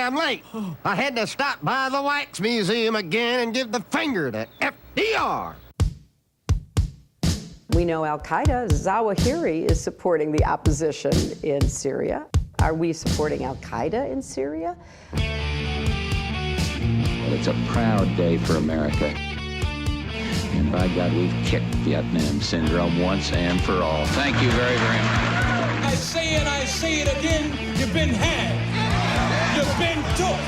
damn late. I had to stop by the Wax Museum again and give the finger to FDR. We know Al-Qaeda, Zawahiri, is supporting the opposition in Syria. Are we supporting Al-Qaeda in Syria? Well, it's a proud day for America. And by God, we've kicked Vietnam syndrome once and for all. Thank you very, very much. I say it again, you've been had. You've been took.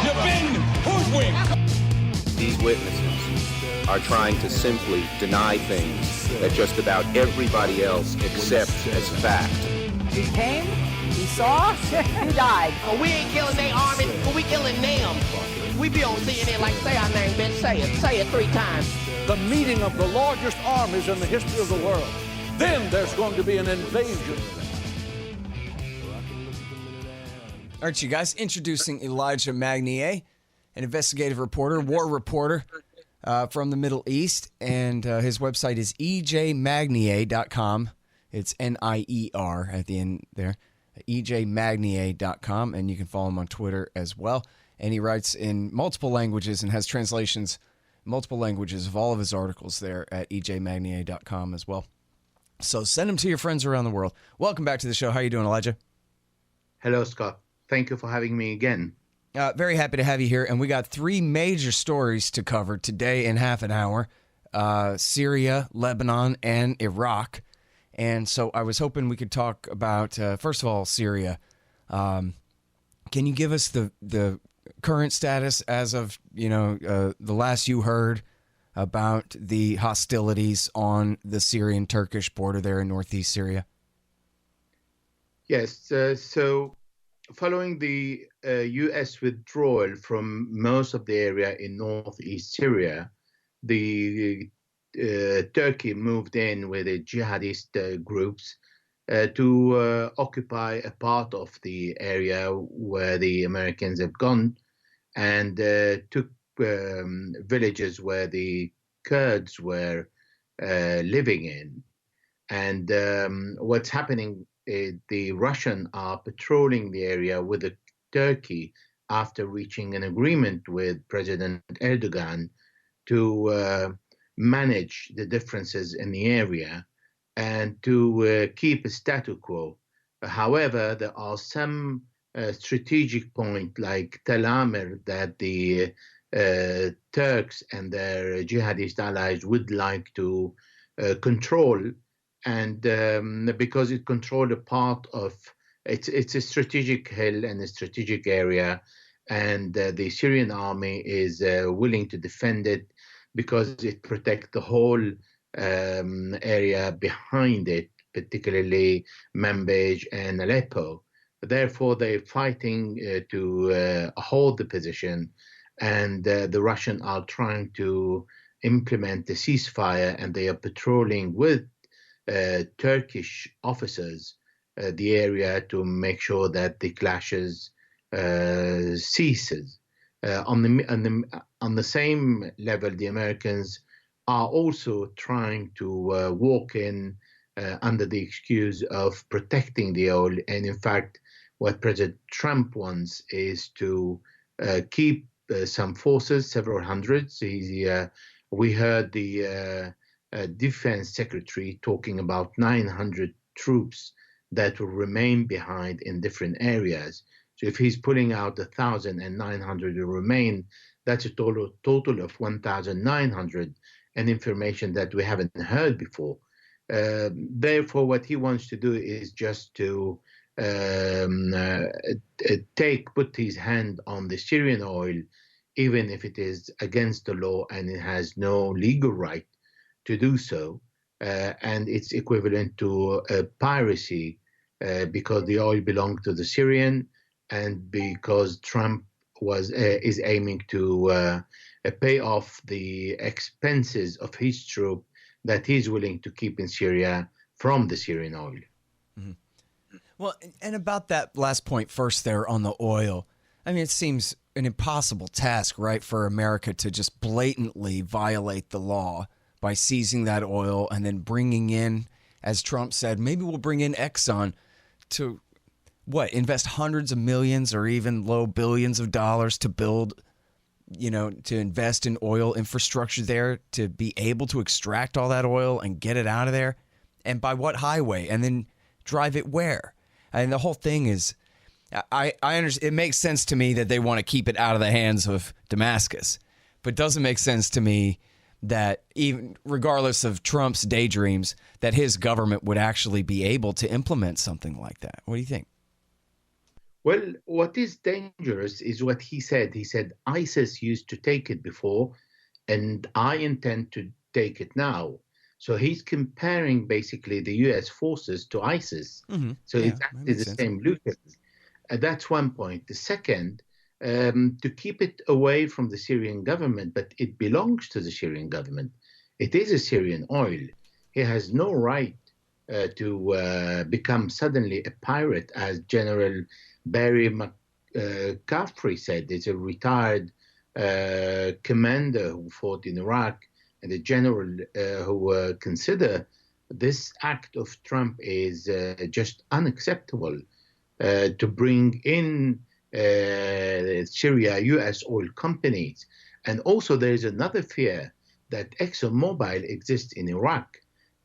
You've been hoodwinked. These witnesses are trying to simply deny things that just about everybody else accepts as fact. He came, he saw, he died. Well, we ain't killing their army, but we killing them. We be on CNN like, say our name, bitch, say it 3 times. The meeting of the largest armies in the history of the world. Then there's going to be an invasion. All right, you guys, introducing Elijah Magnier, an investigative reporter, war reporter from the Middle East, and his website is ejmagnier.com. It's N-I-E-R at the end there, ejmagnier.com, and you can follow him on Twitter as well. And he writes in multiple languages and has translations multiple languages of all of his articles there at ejmagnier.com as well. So send them to your friends around the world. Welcome back to the show. How are you doing, Elijah? Hello, Scott. Thank you for having me again. Very happy to have you here. And we got 3 major stories to cover today in half an hour. Syria, Lebanon, and Iraq. And so I was hoping we could talk about, first of all, Syria. Can you give us the current status as of, the last you heard about the hostilities on the Syrian-Turkish border there in northeast Syria? Yes. So following the U.S. withdrawal from most of the area in northeast Syria, the Turkey moved in with the jihadist groups to occupy a part of the area where the Americans have gone and took villages where the Kurds were living in. And what's happening is the Russians are patrolling the area with the Turkey after reaching an agreement with President Erdogan to manage the differences in the area and to keep a status quo. However, there are some strategic points like Tel Amr that the Turks and their jihadist allies would like to control, and because it controlled a part of it's a strategic hill and a strategic area, and the Syrian army is willing to defend it because it protects the whole area behind it, particularly Manbij and Aleppo. Therefore, they're fighting to hold the position, and the Russians are trying to implement the ceasefire, and they are patrolling with Turkish officers the area to make sure that the clashes ceases. On the same level, the Americans are also trying to walk in under the excuse of protecting the oil. And in fact, what President Trump wants is to keep some forces, several hundreds. We heard the defense secretary talking about 900 troops that will remain behind in different areas. So if he's pulling out 1,000 and 900 will remain, that's a total of 1,900, and information that we haven't heard before. Therefore, what he wants to do is just to put his hand on the Syrian oil, even if it is against the law and it has no legal right to do so. And it's equivalent to piracy because the oil belonged to the Syrian, and because Trump is aiming to pay off the expenses of his troop that he's willing to keep in Syria from the Syrian oil. Mm-hmm. Well, and about that last point first there on the oil, I mean, it seems an impossible task, right, for America to just blatantly violate the law by seizing that oil and then bringing in, as Trump said, maybe we'll bring in Exxon to invest hundreds of millions or even low billions of dollars to build, to invest in oil infrastructure there to be able to extract all that oil and get it out of there? And by what highway? And then drive it where? And the whole thing is, I understand. It makes sense to me that they want to keep it out of the hands of Damascus, but it doesn't make sense to me that even regardless of Trump's daydreams, that his government would actually be able to implement something like that. What do you think? Well, what is dangerous is what he said. He said, ISIS used to take it before, and I intend to take it now. So he's comparing basically the U.S. forces to ISIS. Mm-hmm. So it's exactly the same look. That's one point. The second, to keep it away from the Syrian government, but it belongs to the Syrian government. It is a Syrian oil. He has no right to become suddenly a pirate, as General Barry McCaffrey said. He's a retired commander who fought in Iraq, and a general who consider this act of Trump is just unacceptable to bring in Syria U.S. oil companies. And also there is another fear that ExxonMobil exists in Iraq,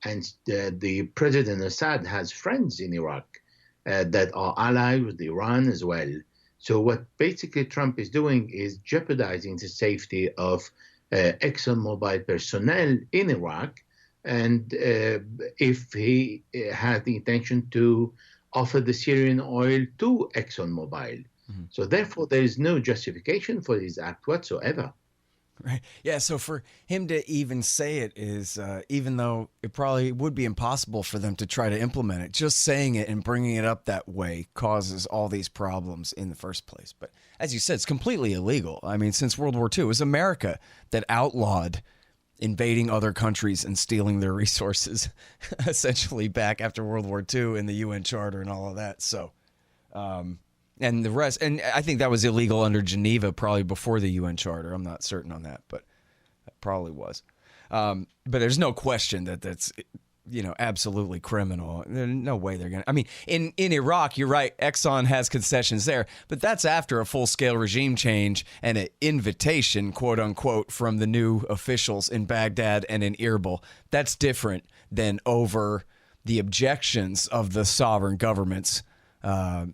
and the President Assad has friends in Iraq that are allied with Iran as well. So what basically Trump is doing is jeopardizing the safety of ExxonMobil personnel in Iraq, and if he had the intention to offer the Syrian oil to ExxonMobil. Mm-hmm. So therefore, there is no justification for this act whatsoever. Right. Yeah. So for him to even say it is, even though it probably would be impossible for them to try to implement it, just saying it and bringing it up that way causes all these problems in the first place. But as you said, it's completely illegal. I mean, since World War II, it was America that outlawed invading other countries and stealing their resources, essentially back after World War II in the UN Charter and all of that. So, and the rest, and I think that was illegal under Geneva probably before the UN Charter. I'm not certain on that, but it probably was. But there's no question that that's, absolutely criminal. There's no way they're going to. I mean, in Iraq, you're right, Exxon has concessions there, but that's after a full-scale regime change and an invitation, quote unquote, from the new officials in Baghdad and in Erbil. That's different than over the objections of the sovereign governments. Like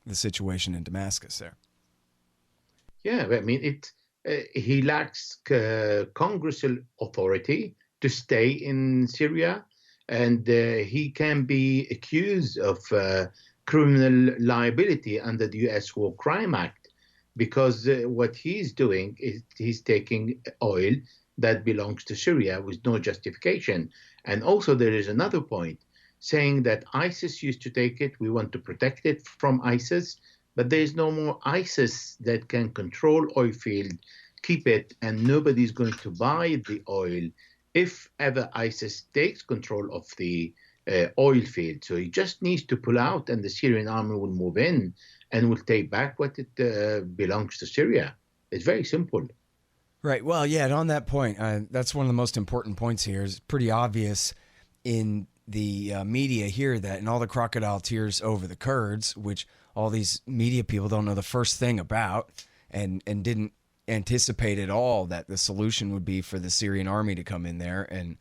the situation in Damascus there. Yeah, I mean, he lacks congressional authority to stay in Syria, and he can be accused of criminal liability under the U.S. War Crime Act, because what he's doing is he's taking oil that belongs to Syria with no justification. And also there is another point, saying that ISIS used to take it, we want to protect it from ISIS, but there is no more ISIS that can control oil field, keep it, and nobody's going to buy the oil if ever ISIS takes control of the oil field. So he just needs to pull out, and the Syrian army will move in and will take back what it belongs to Syria. It's very simple. Right. Well, yeah, and on that point, that's one of the most important points here. It's pretty obvious in the media here that in all the crocodile tears over the Kurds, which all these media people don't know the first thing about and didn't anticipate at all that the solution would be for the Syrian army to come in there and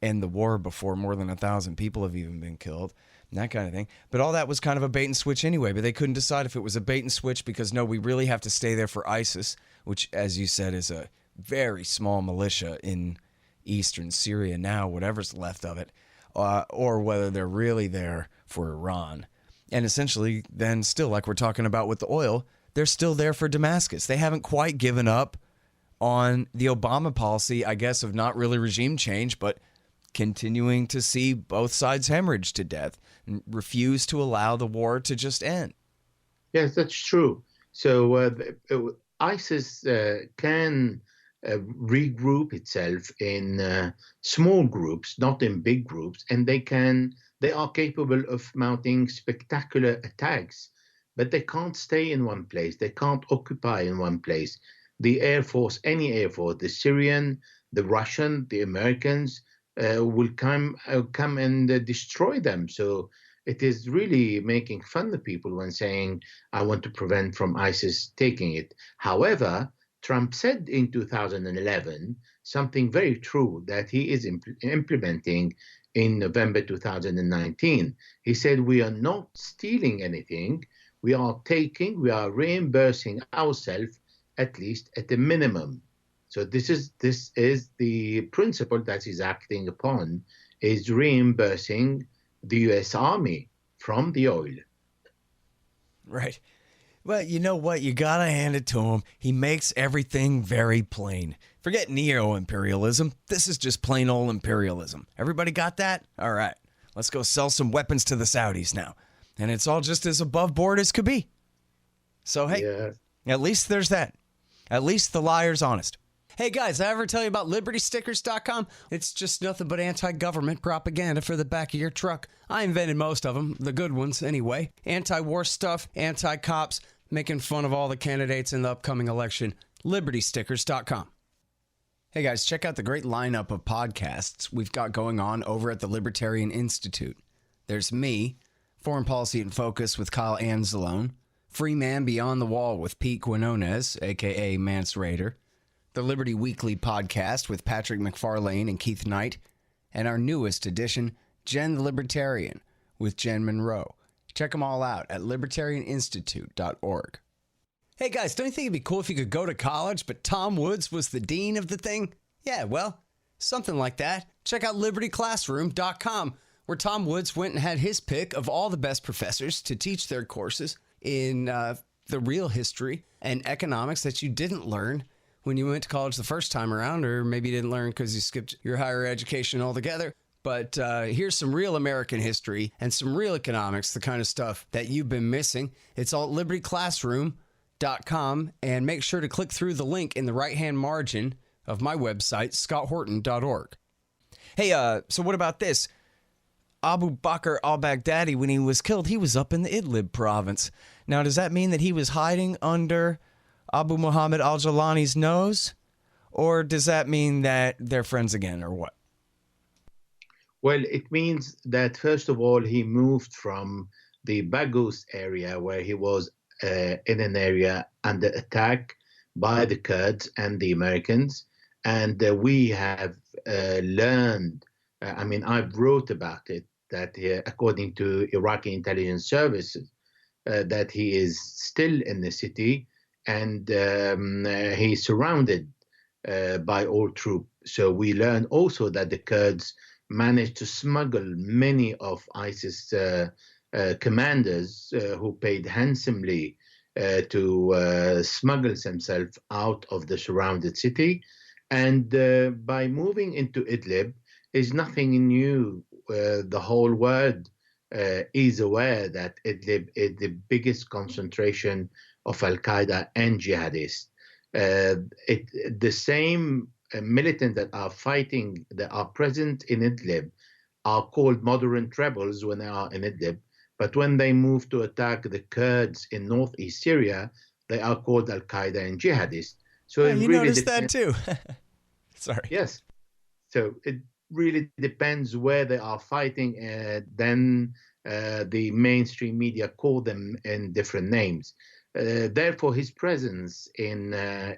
end the war before more than 1,000 people have even been killed and that kind of thing. But all that was kind of a bait and switch anyway, but they couldn't decide if it was a bait and switch because, no, we really have to stay there for ISIS, which, as you said, is a very small militia in eastern Syria now, whatever's left of it, or whether they're really there for Iran. And essentially, then still, like we're talking about with the oil, they're still there for Damascus. They haven't quite given up on the Obama policy, I guess, of not really regime change, but continuing to see both sides hemorrhage to death and refuse to allow the war to just end. Yes, that's true. So ISIS can regroup itself in small groups, not in big groups, and they are capable of mounting spectacular attacks, but they can't stay in one place. They can't occupy in one place. The Air Force, any Air Force, the Syrian, the Russian, the Americans will come and destroy them. So it is really making fun of people when saying, I want to prevent from ISIS taking it. However, Trump said in 2011 something very true that he is implementing in November 2019. He said, we are not stealing anything. We are reimbursing ourselves at least at a minimum. So this is the principle that he's acting upon, is reimbursing the U.S. Army from the oil. Right. Well, you know what? You got to hand it to him. He makes everything very plain. Forget neo-imperialism. This is just plain old imperialism. Everybody got that? All right. Let's go sell some weapons to the Saudis now. And it's all just as above board as could be. So, hey, At least there's that. At least the liar's honest. Hey, guys, I ever tell you about LibertyStickers.com? It's just nothing but anti-government propaganda for the back of your truck. I invented most of them, the good ones anyway. Anti-war stuff, anti-cops, making fun of all the candidates in the upcoming election. LibertyStickers.com. Hey, guys, check out the great lineup of podcasts we've got going on over at the Libertarian Institute. There's me, Foreign Policy in Focus with Kyle Anzalone, Free Man Beyond the Wall with Pete Quinones, a.k.a. Mance Raider, the Liberty Weekly podcast with Patrick McFarlane and Keith Knight, and our newest edition, Jen the Libertarian, with Jen Monroe. Check them all out at libertarianinstitute.org. Hey guys, don't you think it'd be cool if you could go to college, but Tom Woods was the dean of the thing? Yeah, well, something like that. Check out libertyclassroom.com, where Tom Woods went and had his pick of all the best professors to teach their courses in the real history and economics that you didn't learn when you went to college the first time around, or maybe you didn't learn because you skipped your higher education altogether. But here's some real American history and some real economics, the kind of stuff that you've been missing. It's all at libertyclassroom.com, and make sure to click through the link in the right-hand margin of my website, scotthorton.org. Hey, so what about this? Abu Bakr al-Baghdadi, when he was killed, he was up in the Idlib province. Now, does that mean that he was hiding under Abu Muhammad al-Jawlani's nose? Or does that mean that they're friends again, or what? Well, it means that, first of all, he moved from the Baghouz area, where he was in an area under attack by the Kurds and the Americans. And we have learned, I wrote about it, that according to Iraqi intelligence services, that he is still in the city, and he's surrounded by all troops. So we learn also that the Kurds managed to smuggle many of ISIS commanders who paid handsomely to smuggle themselves out of the surrounded city. And by moving into Idlib is nothing new. The whole world is aware that Idlib is the biggest concentration of Al-Qaeda and jihadists. The same militants that are fighting, that are present in Idlib, are called moderate rebels when they are in Idlib. But when they move to attack the Kurds in northeast Syria, they are called Al-Qaeda and jihadists. So you really noticed that too. Sorry. Yes. So it really depends where they are fighting. Then the mainstream media call them in different names. Therefore, his presence in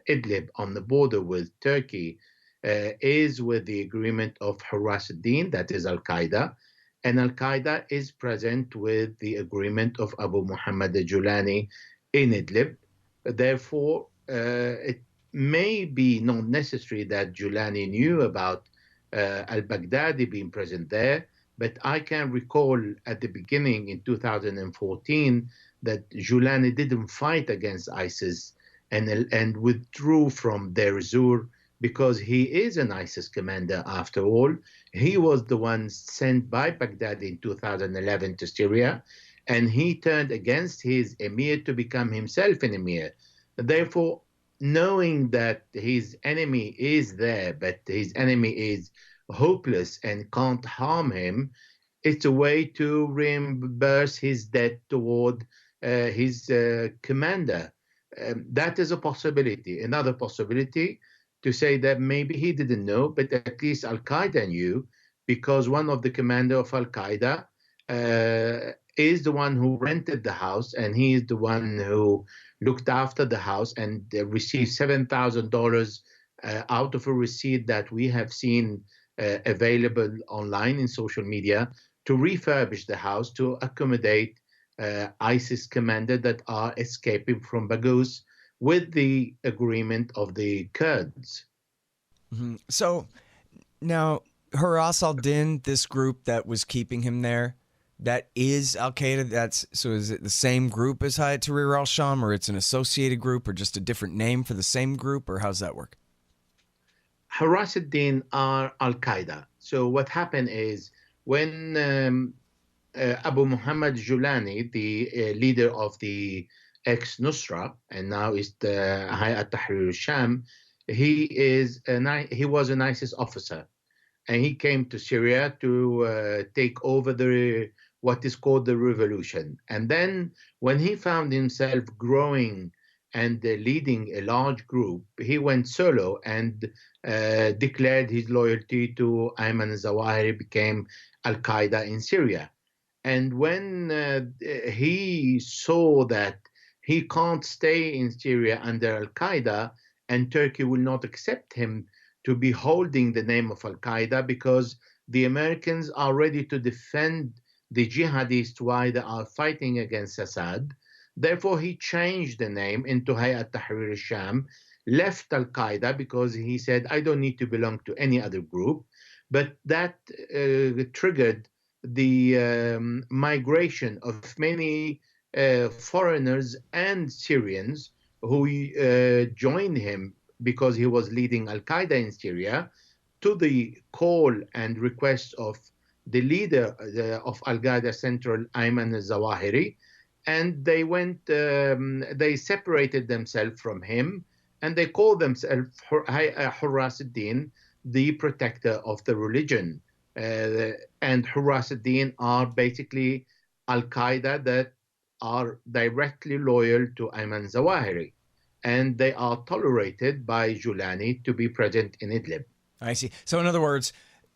Idlib on the border with Turkey is with the agreement of Hurras ad-Din, that is Al-Qaeda, and Al-Qaeda is present with the agreement of Abu Muhammad al-Jawlani in Idlib. Therefore, it may be not necessary that Jawlani knew about al-Baghdadi being present there, but I can recall at the beginning in 2014 that Jawlani didn't fight against ISIS and withdrew from Deir ez-Zor because he is an ISIS commander after all. He was the one sent by Baghdadi in 2011 to Syria, and he turned against his emir to become himself an emir. Therefore, knowing that his enemy is there, but his enemy is hopeless and can't harm him, it's a way to reimburse his debt toward his commander. That is a possibility. Another possibility to say that maybe he didn't know, but at least Al-Qaeda knew, because one of the commander of Al-Qaeda is the one who rented the house, and he is the one who looked after the house and received $7,000 out of a receipt that we have seen available online in social media to refurbish the house to accommodate ISIS commanders that are escaping from Baghouz with the agreement of the Kurds. Mm-hmm. So now Haras al-Din, this group that was keeping him there, that is Al-Qaeda. So is it the same group as Hayat Tahrir al-Sham, or it's an associated group, or just a different name for the same group, or how's that work? Haras al-Din are Al-Qaeda. So what happened is when Abu Muhammad Julani, the leader of the ex-Nusra, and now is the Hayat Tahrir al-Sham, he was an ISIS officer, and he came to Syria to take over what is called the revolution. And then when he found himself growing and leading a large group, he went solo and declared his loyalty to Ayman al-Zawahiri, became Al-Qaeda in Syria. And when he saw that he can't stay in Syria under Al-Qaeda, and Turkey will not accept him to be holding the name of Al-Qaeda, because the Americans are ready to defend the jihadists while they are fighting against Assad. Therefore, he changed the name into Hayat Tahrir al-Sham, left Al-Qaeda because he said, I don't need to belong to any other group. But that triggered the migration of many foreigners and Syrians who joined him because he was leading Al-Qaeda in Syria, to the call and request of the leader of Al-Qaeda Central, Ayman al-Zawahiri, and they separated themselves from him, and they called themselves Haras al-Din, the protector of the religion. And Haras al-Din are basically Al-Qaeda that are directly loyal to Ayman al-Zawahiri, and they are tolerated by Julani to be present in Idlib. I see. So in other words,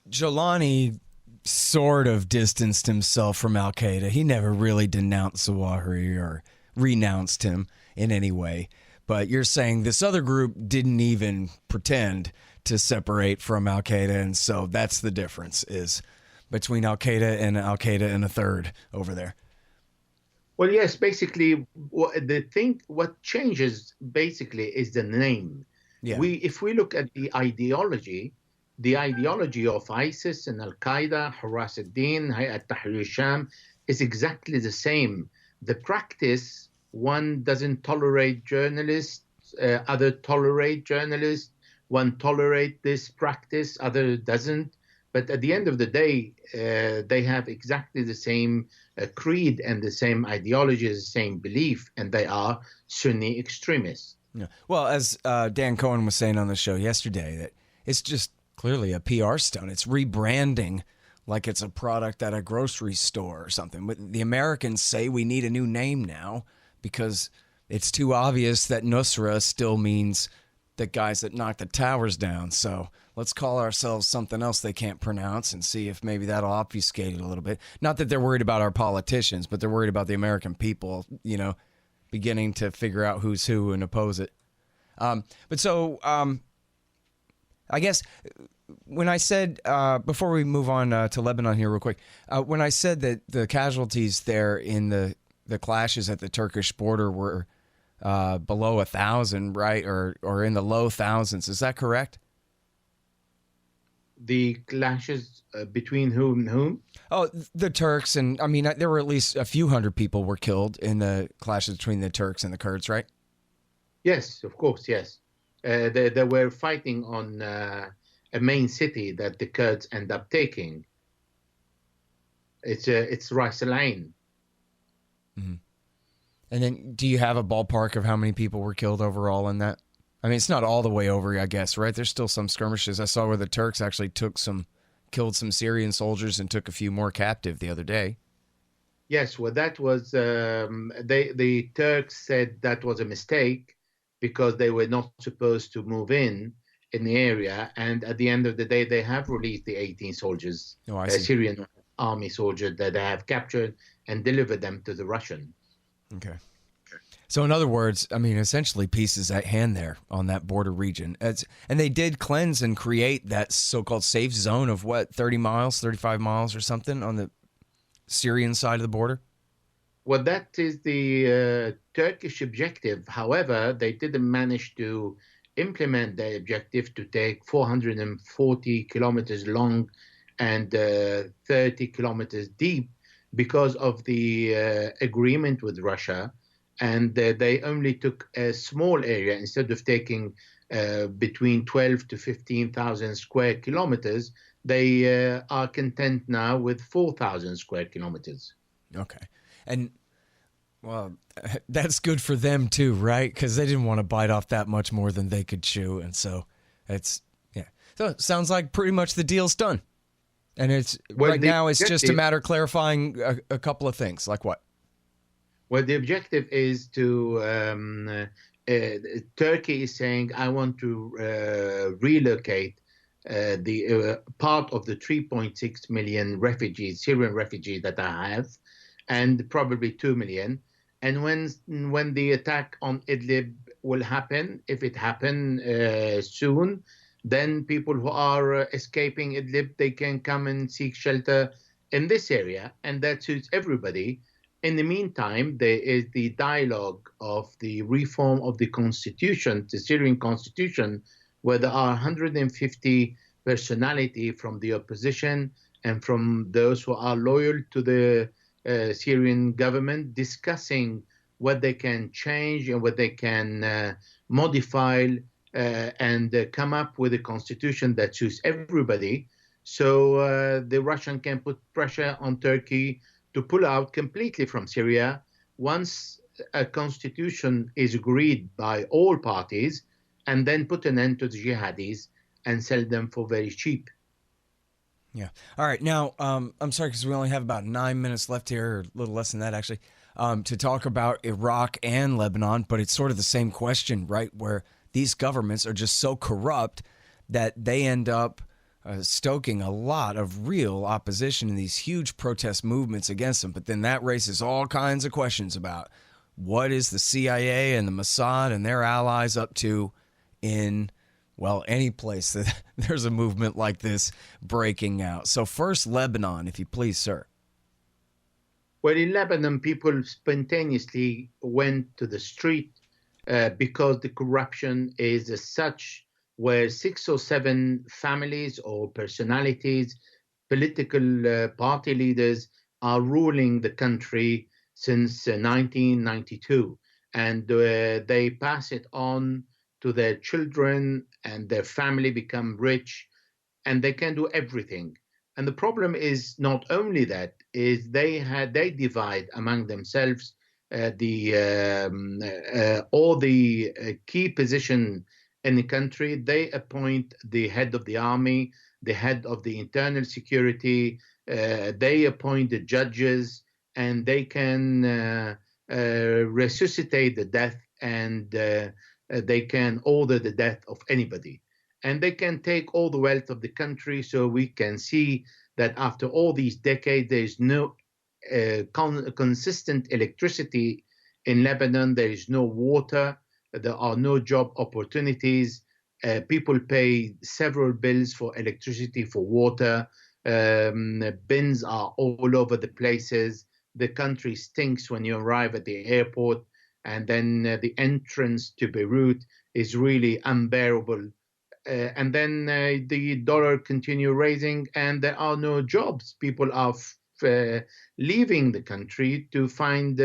Julani sort of distanced himself from Al-Qaeda. He never really denounced Zawahiri or renounced him in any way. But you're saying this other group didn't even pretend to separate from Al-Qaeda, and so that's the difference is between Al-Qaeda and a third over there. Well, yes, basically, what changes basically is the name. Yeah. If we look at the ideology of ISIS and Al-Qaeda, Haras al-Din, Hayat Tahrir al-Sham is exactly the same. The practice, one doesn't tolerate journalists, other tolerate journalists, one tolerate this practice, other doesn't. But at the end of the day, they have exactly the same creed and the same ideology, the same belief, and they are Sunni extremists. Yeah. Well, as Dan Cohen was saying on the show yesterday, that it's just clearly a PR stunt. It's rebranding like it's a product at a grocery store or something. But the Americans say we need a new name now because it's too obvious that Nusra still means the guys that knock the towers down. So let's call ourselves something else they can't pronounce and see if maybe that'll obfuscate it a little bit. Not that they're worried about our politicians, but they're worried about the American people, beginning to figure out who's who and oppose it. I guess when I said, before we move on to Lebanon here real quick, when I said that the casualties there in the clashes at the Turkish border were below 1,000, right, or in the low thousands, is that correct? The clashes between whom and whom? Oh, the Turks, and I mean, there were at least a few hundred people were killed in the clashes between the Turks and the Kurds, right? Yes, of course, yes. They were fighting on a main city that the Kurds end up taking. It's Ras Al Ain. Mm-hmm. And then, do you have a ballpark of how many people were killed overall in that? I mean, it's not all the way over, I guess, right? There's still some skirmishes. I saw where the Turks actually killed some Syrian soldiers and took a few more captive the other day. Yes, well, that was the Turks said that was a mistake because they were not supposed to move in the area. And at the end of the day, they have released the 18 soldiers, I see. Syrian army soldiers that they have captured and delivered them to the Russian. Okay. So in other words, I mean, essentially peace is at hand there on that border region. And they did cleanse and create that so-called safe zone of what, 30 miles, 35 miles or something on the Syrian side of the border? Well, that is the Turkish objective. However, they didn't manage to implement their objective to take 440 kilometers long and 30 kilometers deep because of the agreement with Russia. And they only took a small area instead of taking between 12 to 15,000 square kilometers. They are content now with 4,000 square kilometers. Okay. And, well, that's good for them too, right? Because they didn't want to bite off that much more than they could chew. And so it's, yeah. So it sounds like pretty much the deal's done. And it's right now it's just a matter of clarifying a couple of things. Like what? Well, the objective is to, Turkey is saying, I want to relocate the part of the 3.6 million refugees, Syrian refugees that I have, and probably 2 million. And when the attack on Idlib will happen, if it happens soon, then people who are escaping Idlib, they can come and seek shelter in this area, and that suits everybody. In the meantime, there is the dialogue of the reform of the constitution, the Syrian constitution, where there are 150 personalities from the opposition and from those who are loyal to the Syrian government discussing what they can change and what they can modify and come up with a constitution that suits everybody. So the Russian can put pressure on Turkey to pull out completely from Syria once a constitution is agreed by all parties, and then put an end to the jihadis and sell them for very cheap. Yeah. All right. Now, I'm sorry, because we only have about 9 minutes left here, or a little less than that, actually, to talk about Iraq and Lebanon. But it's sort of the same question, right, where these governments are just so corrupt that they end up stoking a lot of real opposition in these huge protest movements against them. But then that raises all kinds of questions about what is the CIA and the Mossad and their allies up to in, well, any place that there's a movement like this breaking out. So first, Lebanon, if you please, sir. Well, in Lebanon, people spontaneously went to the street because the corruption is as such, where 6 or 7 families or personalities, political party leaders are ruling the country since 1992. And they pass it on to their children, and their family become rich, and they can do everything. And the problem is not only that, is they divide among themselves all the key position in the country. They appoint the head of the army, the head of the internal security, they appoint the judges, and they can resuscitate the death, and they can order the death of anybody. And they can take all the wealth of the country. So we can see that after all these decades, there is no consistent electricity in Lebanon. There is no water. There are no job opportunities. People pay several bills for electricity, for water. Bins are all over the places. The country stinks when you arrive at the airport. And then the entrance to Beirut is really unbearable. And then the dollar continue raising, and there are no jobs. People are leaving the country to find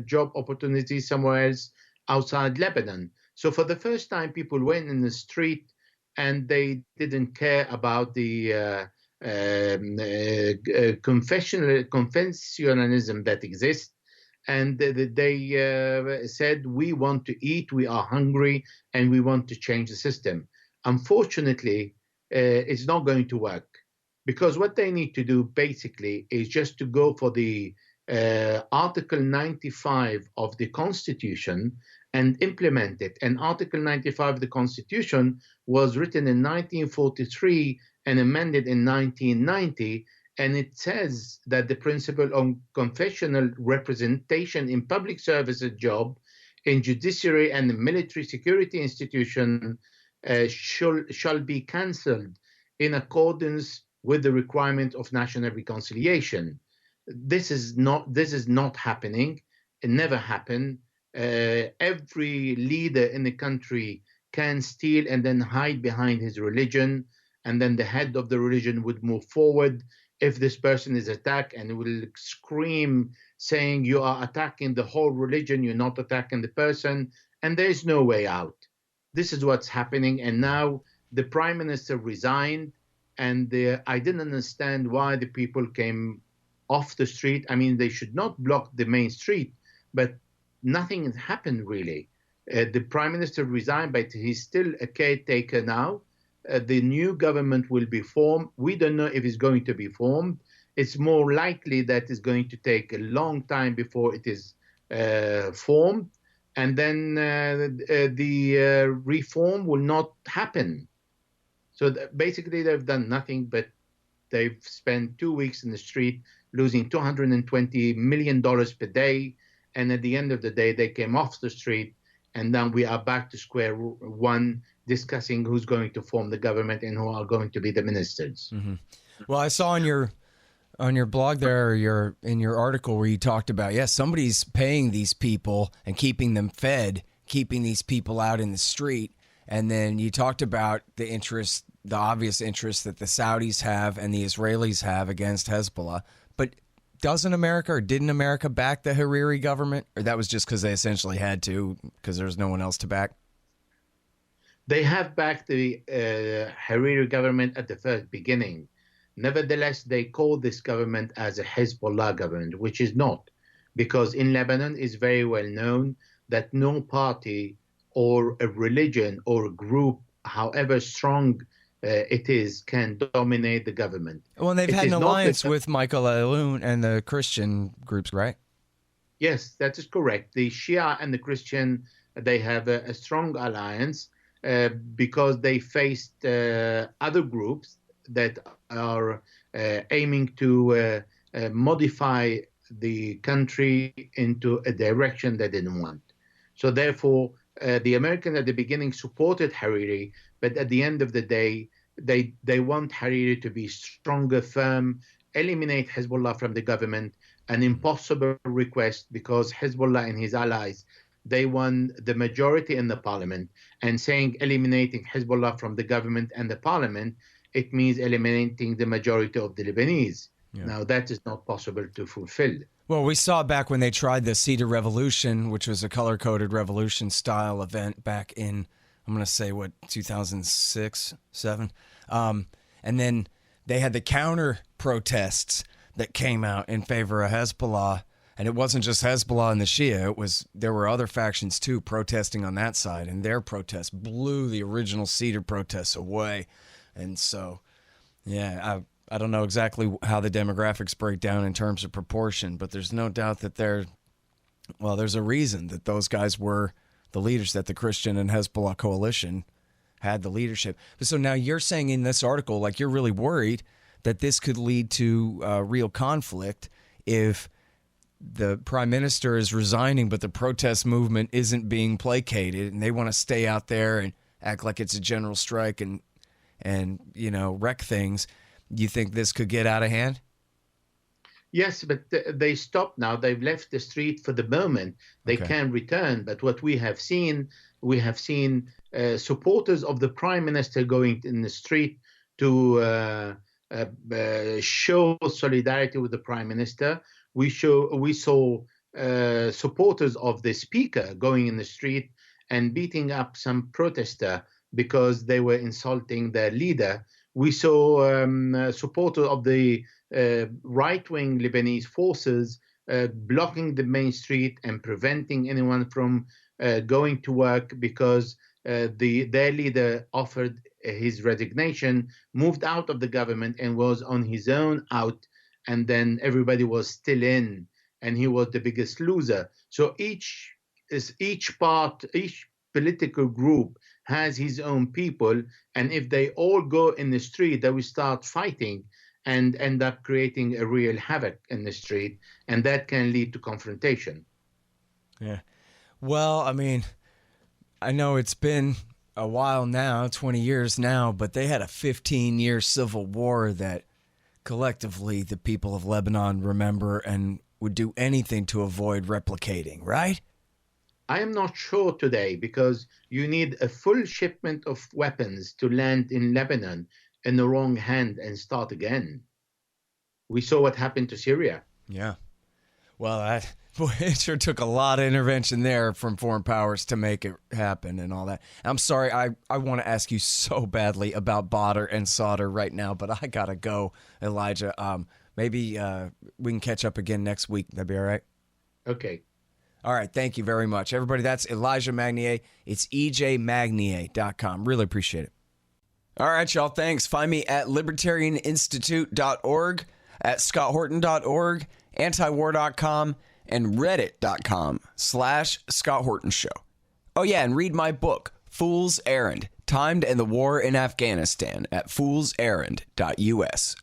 job opportunities somewhere else outside Lebanon. So for the first time, people went in the street, and they didn't care about the conventionalism that exists. And they said, we want to eat, we are hungry, and we want to change the system. Unfortunately, it's not going to work, because what they need to do basically is just to go for the Article 95 of the Constitution and implement it. And Article 95 of the Constitution was written in 1943 and amended in 1990. and it says that the principle on confessional representation in public services job, in judiciary and military security institution shall be cancelled in accordance with the requirement of national reconciliation. This is not happening. It never happened. Every leader in the country can steal and then hide behind his religion, and then the head of the religion would move forward if this person is attacked and will scream saying, you are attacking the whole religion, you're not attacking the person, and there is no way out. This is what's happening, and now the prime minister resigned, and I didn't understand why the people came off the street. I mean, they should not block the main street, but nothing has happened really. The prime minister resigned, but he's still a caretaker now. The new government will be formed. We don't know if it's going to be formed. It's more likely that it's going to take a long time before it is formed. And then the reform will not happen. So basically, they've done nothing, but they've spent 2 weeks in the street, losing $220 million per day. And at the end of the day, they came off the street. And then we are back to square one, discussing who's going to form the government and who are going to be the ministers. Mm-hmm. Well, I saw on your blog there, or in your article where you talked about, somebody's paying these people and keeping them fed, keeping these people out in the street. And then you talked about the obvious interest that the Saudis have and the Israelis have against Hezbollah. But doesn't America, or didn't America back the Hariri government? Or that was just because they essentially had to, because there was no one else to back? They have backed the Hariri government at the first beginning. Nevertheless, they call this government as a Hezbollah government, which is not, because in Lebanon it's very well known that no party or a religion or a group, however strong it is, can dominate the government. Well, and they've had an alliance with Michael Alun and the Christian groups, right? Yes, that is correct. The Shia and the Christian, they have a strong alliance because they faced other groups that are aiming to modify the country into a direction they didn't want. So therefore, the Americans at the beginning supported Hariri, but at the end of the day, they want Hariri to be stronger, firm, eliminate Hezbollah from the government, an impossible request because Hezbollah and his allies, they won the majority in the parliament, and saying eliminating Hezbollah from the government and the parliament, it means eliminating the majority of the Lebanese. Yeah. Now, that is not possible to fulfill. Well, we saw back when they tried the Cedar Revolution, which was a color-coded revolution-style event back in, I'm going to say, 2006, 2007? And then they had the counter-protests that came out in favor of Hezbollah. And it wasn't just Hezbollah and the Shia. There were other factions, too, protesting on that side. And their protests blew the original Cedar protests away. And so, I don't know exactly how the demographics break down in terms of proportion, but there's no doubt that there's a reason that those guys were the leaders, that the Christian and Hezbollah coalition had the leadership. So now you're saying in this article, like, you're really worried that this could lead to real conflict if the prime minister is resigning, but the protest movement isn't being placated, and they want to stay out there and act like it's a general strike and wreck things. You think this could get out of hand? Yes, but they stopped now. They've left the street for the moment. They can return. But what we have seen supporters of the prime minister going in the street to show solidarity with the prime minister. We saw supporters of the speaker going in the street and beating up some protester because they were insulting their leader. We saw supporters of the right-wing Lebanese forces blocking the main street and preventing anyone from going to work because their leader offered his resignation, moved out of the government and was on his own out, and then everybody was still in, and he was the biggest loser. So each political group has his own people, and if they all go in the street, they will start fighting. and end up creating a real havoc in the street, and that can lead to confrontation. Yeah. Well, I mean, I know it's been a while now, 20 years now, but they had a 15-year civil war that collectively the people of Lebanon remember and would do anything to avoid replicating, right? I am not sure today, because you need a full shipment of weapons to land in Lebanon in the wrong hand and start again. We saw what happened to Syria. Yeah. Well, it sure took a lot of intervention there from foreign powers to make it happen and all that. I'm sorry, I want to ask you so badly about Badr and Sadr right now, but I got to go, Elijah. Maybe we can catch up again next week. That'd be all right? Okay. All right, thank you very much. Everybody, that's Elijah Magnier. It's ejmagnier.com. Really appreciate it. All right, y'all, thanks. Find me at libertarianinstitute.org, at scotthorton.org, antiwar.com, and reddit.com/Scott Horton Show. Oh, yeah, and read my book, Fool's Errand, Time to End the War in Afghanistan, at foolserrand.us.